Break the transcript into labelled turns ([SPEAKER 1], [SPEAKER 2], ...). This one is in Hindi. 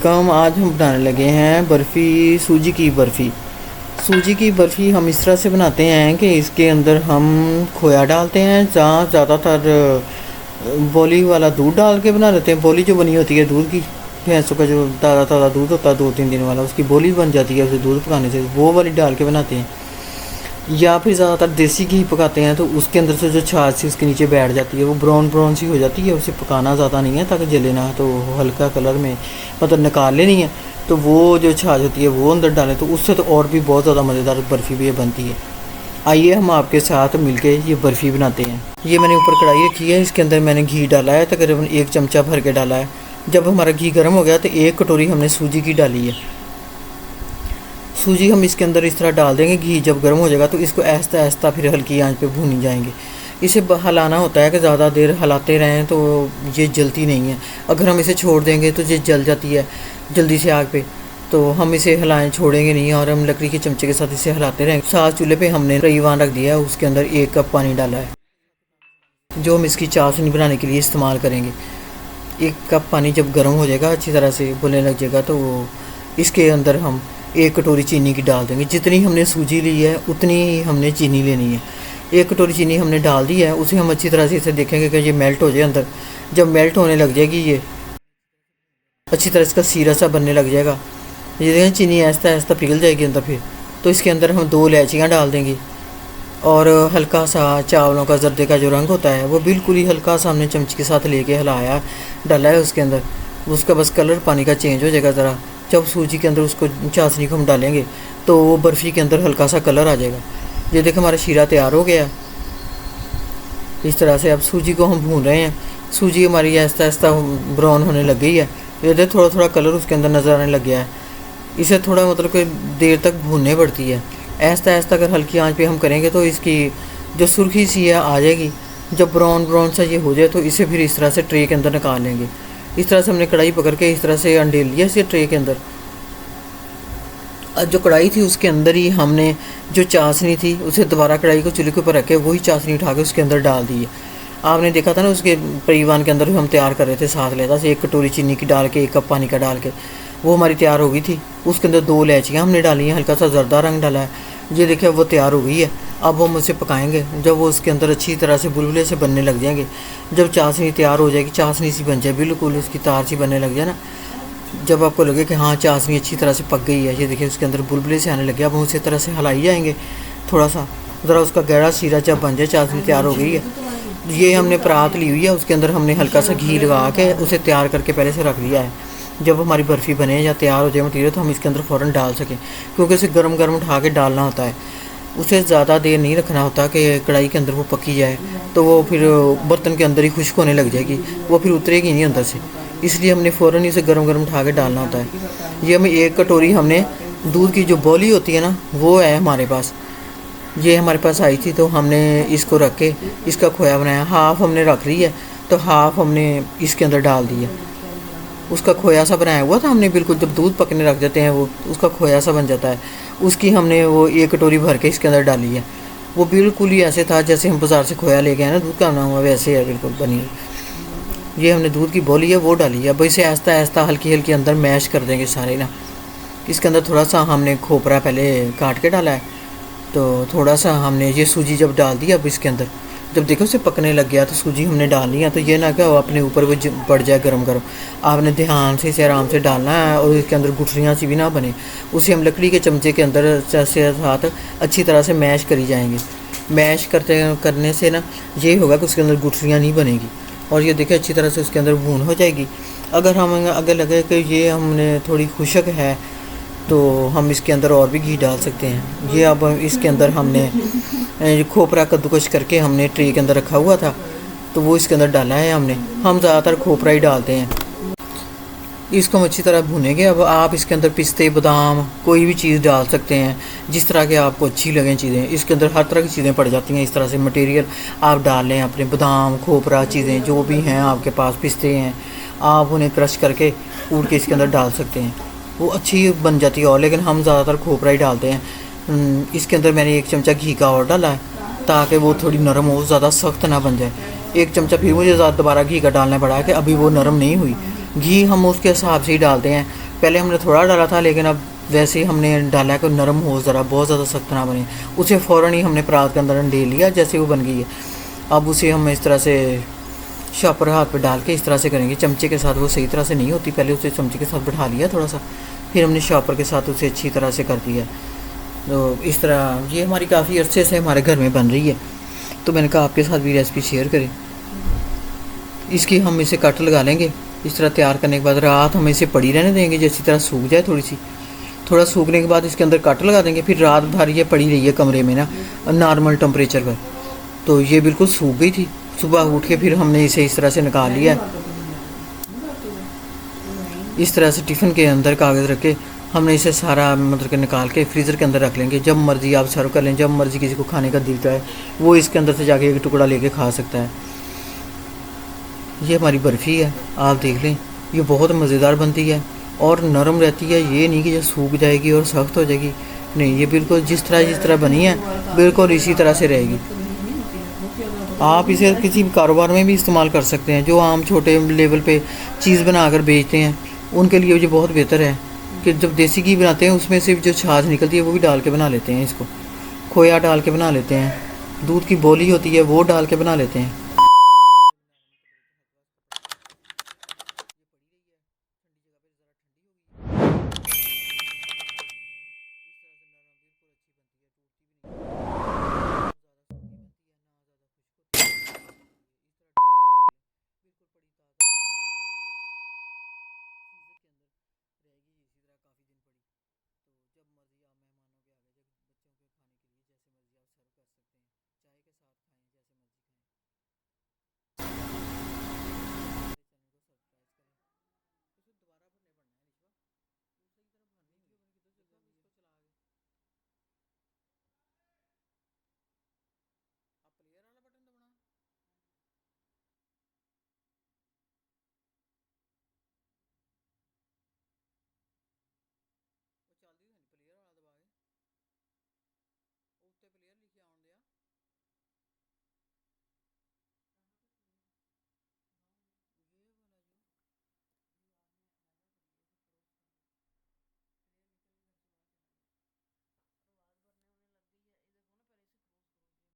[SPEAKER 1] वेलकम। आज हम बनाने लगे हैं बर्फ़ी, सूजी की बर्फ़ी। सूजी की बर्फ़ी हम इस तरह से बनाते हैं कि इसके अंदर हम खोया डालते हैं, जहाँ ज़्यादातर बोली वाला दूध डाल के बना लेते हैं। बोली जो बनी होती है दूध की, भैंसों का जो ताज़ा ताज़ा दूध होता है 2-3 दिन वाला, उसकी बोली बन जाती है उसे दूध पकाने से, वो वाली डाल के बनाते हैं। या फिर ज़्यादातर देसी घी पकाते हैं तो उसके अंदर से जो छाछ सी उसके नीचे बैठ जाती है, वो ब्राउन ब्राउन सी हो जाती है। उसे पकाना ज़्यादा नहीं है ताकि जले ना, तो हल्का कलर में मतलब निकाल लेनी है। तो वो जो छाछ होती है वो अंदर डालें तो उससे तो और भी बहुत ज़्यादा मज़ेदार बर्फ़ी भी ये बनती है। आइए हम आपके साथ मिलके ये बर्फ़ी बनाते हैं। ये मैंने ऊपर कढ़ाई रखी है, इसके अंदर मैंने घी डाला है, तकरीबन 1 चमचा भर के डाला है। जब हमारा घी गर्म हो गया तो 1 कटोरी हमने सूजी की डाली है। सूजी हम इसके अंदर इस तरह डाल देंगे। घी जब गर्म हो जाएगा तो इसको आहिस्ता आहिस्ता फिर हल्की आंच पे भूनी जाएंगे। इसे हिलाना होता है कि ज़्यादा देर हिलाते रहें तो ये जलती नहीं है। अगर हम इसे छोड़ देंगे तो ये जल जाती है जल्दी से आग पे, तो हम इसे हिलाएं छोड़ेंगे नहीं और हम लकड़ी के चमचे के साथ इसे हिलाते रहेंगे। साथ चूल्हे पे हमने रईवान रख दिया है, उसके अंदर 1 कप पानी डाला है जो हम इसकी चाशनी बनाने के लिए इस्तेमाल करेंगे। 1 कप पानी जब गर्म हो जाएगा, अच्छी तरह से उबलने लग जाएगा, तो इसके अंदर हम 1 कटोरी चीनी की डाल देंगे। जितनी हमने सूजी ली है उतनी ही हमने चीनी लेनी है। 1 कटोरी चीनी हमने डाल दी है, उसे हम अच्छी तरह से इसे देखेंगे कि ये मेल्ट हो जाए अंदर। जब मेल्ट होने लग जाएगी, ये अच्छी तरह इसका सीरा सा बनने लग जाएगा, ये देखें चीनी आहिस्ता आहिस्ता पिघल जाएगी अंदर। फिर तो इसके अंदर हम 2 इलायचियाँ डाल देंगे और हल्का सा चावलों का जर्दे का जो रंग होता है वो बिल्कुल ही हल्का सा हमने चमचे के साथ लेके हिलाया डाला है उसके अंदर। उसका बस कलर पानी का चेंज हो जाएगा ज़रा। जब सूजी के अंदर उसको चाशनी को हम डालेंगे तो वो बर्फ़ी के अंदर हल्का सा कलर आ जाएगा। ये देखो हमारा शीरा तैयार हो गया। इस तरह से अब सूजी को हम भून रहे हैं। सूजी हमारी आहिस्ता आहिस्ता ब्राउन होने लग गई है। ये देखो थोड़ा थोड़ा कलर उसके अंदर नज़र आने लग गया है। इसे थोड़ा मतलब कि देर तक भूनने पड़ती है। आहिस्ता आहिस्ता अगर हल्की आंच पे हम करेंगे तो इसकी जो सुर्खी सी है आ जाएगी। जब ब्राउन ब्राउन सा ये हो जाए तो इसे फिर इस तरह से ट्रे के अंदर निकाल लेंगे। इस तरह से हमने कढ़ाई पकड़ के इस तरह से अंडेल लिया इसे ट्रे के अंदर। जो कढ़ाई थी उसके अंदर ही हमने जो चाशनी थी उसे दोबारा कढ़ाई को चूल्हे के ऊपर रख के वही चाशनी उठा के उसके अंदर डाल दी है। आपने देखा था ना उसके परिवान के अंदर हम तैयार कर रहे थे साथ लेता से 1 कटोरी चीनी की डाल के 1 कप पानी का डाल के, वो हमारी तैयार हो गई थी। उसके अंदर 2 इलायचियाँ हमने डाली हैं, हल्का सा जर्दा रंग डाला है। ये देखिए वो तैयार हो गई है। अब हम उसे पकाएंगे। जब वो उसके अंदर अच्छी तरह से बुलबुले से बनने लग जाएंगे, जब चाशनी तैयार हो जाएगी, चाशनी सी बन जाए बिल्कुल उसकी तार सी बनने लग जाए ना, जब आपको लगे कि हाँ चाशनी अच्छी तरह से पक गई है, ये देखिए उसके अंदर बुलबुले से आने लगे, अब हम उसी तरह से हिलाई जाएंगे थोड़ा सा, ज़रा उसका गहरा सीरा जब बन जाए, चाशनी तैयार हो गई है। ये हमने परात ली हुई है, उसके अंदर हमने हल्का सा घी लगा के उसे तैयार करके पहले से रख लिया है। जब हमारी बर्फ़ी बने या तैयार हो जाए मटीरियल तो हम इसके अंदर फ़ौरन डाल सकें, क्योंकि उसे गर्म गर्म उठा के डालना होता है। उसे ज़्यादा देर नहीं रखना होता कि कढ़ाई के अंदर वो पकी जाए, तो वो फिर बर्तन के अंदर ही खुश्क होने लग जाएगी, वो फिर उतरेगी नहीं अंदर से। इसलिए हमने फ़ौरन इसे गर्म गर्म उठा के डालना होता है। ये हमें 1 कटोरी हमने दूध की जो बोली होती है ना वो है हमारे पास, ये हमारे पास आई थी, तो हमने इसको रख के इसका खोया बनाया। हाफ़ हमने रख ली है तो हाफ़ हमने इसके अंदर डाल दिया। उसका खोया सा बनाया हुआ था हमने, बिल्कुल जब दूध पकने रख देते हैं वो उसका खोया सा बन जाता है, उसकी हमने वो 1 कटोरी भर के इसके अंदर डाली है। वो बिल्कुल ही ऐसे था जैसे हम बाज़ार से खोया ले गए हैं ना दूध का बना हुआ, वैसे है बिल्कुल बनी। ये हमने दूध की बोली है वो डाली है। अब इसे आहिस्ता आहिस्ता हल्की हल्की अंदर मैश कर देंगे सारे ना। इसके अंदर थोड़ा सा हमने खोपरा पहले काट के डाला है, तो थोड़ा सा हमने ये सूजी जब डाल दी। अब इसके अंदर जब देखो उसे पकने लग गया तो सूजी हमने डालनी है, तो ये ना क्या अपने ऊपर वो पड़ जाए गरम गरम। आपने ध्यान से इसे आराम से डालना है और इसके अंदर गुठलियाँ सी भी ना बने। उसे हम लकड़ी के चमचे के अंदर से साथ अच्छी तरह से मैश करी जाएंगे। मैश करने से ना ये होगा कि उसके अंदर गुठलियाँ नहीं बनेगी और ये देखिए अच्छी तरह से उसके अंदर भून हो जाएगी। अगर लगे कि ये हमने थोड़ी खुशक है तो हम इसके अंदर और भी घी डाल सकते हैं। ये अब इसके अंदर हमने खोपरा कद्दूकस करके हमने ट्रे के अंदर रखा हुआ था, तो वो इसके अंदर डाला है हमने। हम ज़्यादातर खोपरा ही डालते हैं। इसको हम अच्छी तरह भूनेंगे। अब आप इसके अंदर पिस्ते बादाम कोई भी चीज़ डाल सकते हैं, जिस तरह के आपको अच्छी लगें चीज़ें। इसके अंदर हर तरह की चीज़ें पड़ जाती हैं। इस तरह से मटेरियल आप डाल लें अपने, बादाम खोपरा चीज़ें जो भी हैं आपके पास, पिस्ते हैं, आप उन्हें क्रश करके कूट के इसके अंदर डाल सकते हैं, वो अच्छी बन जाती है। और लेकिन हम ज़्यादातर खोपरा ही डालते हैं। इसके अंदर मैंने 1 चमचा घी का और डाला है ताकि वो थोड़ी नरम हो, ज़्यादा सख्त ना बन जाए। 1 चमचा फिर मुझे दोबारा घी का डालना पड़ा है कि अभी वो नरम नहीं हुई। घी हम उसके हिसाब से ही डालते हैं पहले हमने थोड़ा डाला था, लेकिन अब वैसे ही हमने डाला है कि नरम हो ज़रा, बहुत ज़्यादा सख्त ना बने। उसे फ़ौरन ही हमने परात के अंदर अंडे लिया जैसे वो बन गई है। अब उसे हम इस तरह से शॉपर हाथ पे डाल के इस तरह से करेंगे। चमचे के साथ वो सही तरह से नहीं होती, पहले उसे चमचे के साथ बैठा लिया थोड़ा सा, फिर हमने शॉपर के साथ उसे अच्छी तरह से कर दिया। तो इस तरह ये हमारी काफ़ी अरसे से हमारे घर में बन रही है, तो मैंने कहा आपके साथ भी रेसिपी शेयर करें। इसकी हम इसे कट लगा लेंगे। इस तरह तैयार करने के बाद रात हम इसे पड़ी रहने देंगे, जैसी तरह सूख जाए थोड़ा सूखने के बाद इसके अंदर कट लगा देंगे। फिर रात भर ये पड़ी रही है कमरे में ना, नॉर्मल टेम्परेचर पर। तो ये बिल्कुल सूख गई थी। सुबह उठ के फिर हमने इसे इस तरह से निकाल लिया। इस तरह से टिफ़िन के अंदर कागज़ रख के हमने इसे सारा मतलब कि निकाल के फ्रीज़र के अंदर रख लेंगे। जब मर्ज़ी आप सर्व कर लें, जब मर्ज़ी किसी को खाने का दिल चाहे वो इसके अंदर से जाके एक टुकड़ा लेके खा सकता है। ये हमारी बर्फ़ी है, आप देख लें, ये बहुत मज़ेदार बनती है और नरम रहती है। ये नहीं कि जो सूख जाएगी और सख्त हो जाएगी, नहीं, ये बिल्कुल जिस तरह बनी है बिल्कुल इसी तरह से रहेगी। आप इसे किसी भी कारोबार में भी इस्तेमाल कर सकते हैं। जो आम छोटे लेवल पे चीज़ बनाकर बेचते हैं उनके लिए ये बहुत बेहतर है कि जब देसी घी बनाते हैं उसमें से जो छाछ निकलती है वो भी डाल के बना लेते हैं। इसको खोया डाल के बना लेते हैं, दूध की बोली होती है वो डाल के बना लेते हैं।